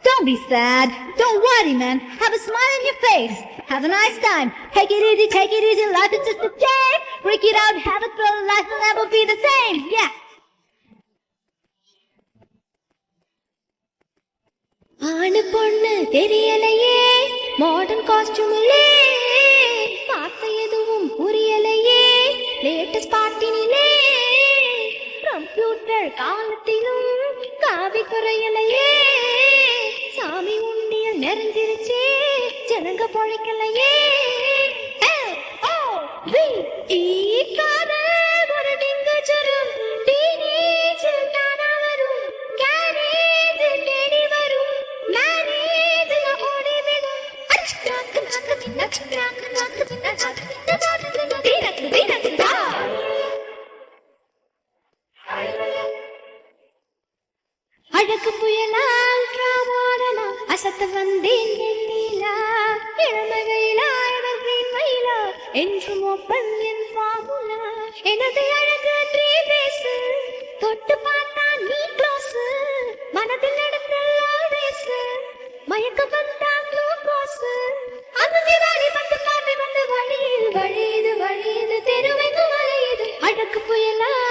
Don't be sad. Don't worry, man. Have a smile on your face. Have a nice time. Take it easy, take it easy. Life is just a game. Break it out, have a thrill. Life will never be the same. Yeah. ஆணு பொண்ணு தெரியலையே modern காஸ்டியூமிலே பார்த்த எதுவும் புரியலையே latest பாட்டினிலே computer காலத்திலும் காவி குறையலையே சாமி உண்டியல் நிறைஞ்சிருச்சே ஜனங்க பொழைக்கலையே ஒரு டிங்கச்சரம் டீனேஜில் தானா வரும் கேரேஜ் தேடி வரும் மேரேஜ் ஓடி விடும் அழகு புயலால் ராமாரனா அசத்த வந்தேன் வெண்ணிலா இளமகையிலா எவர்கிரீன் மயிலா என்றும் ஓப்பன் என் ஃபார்முலா எனது அழகு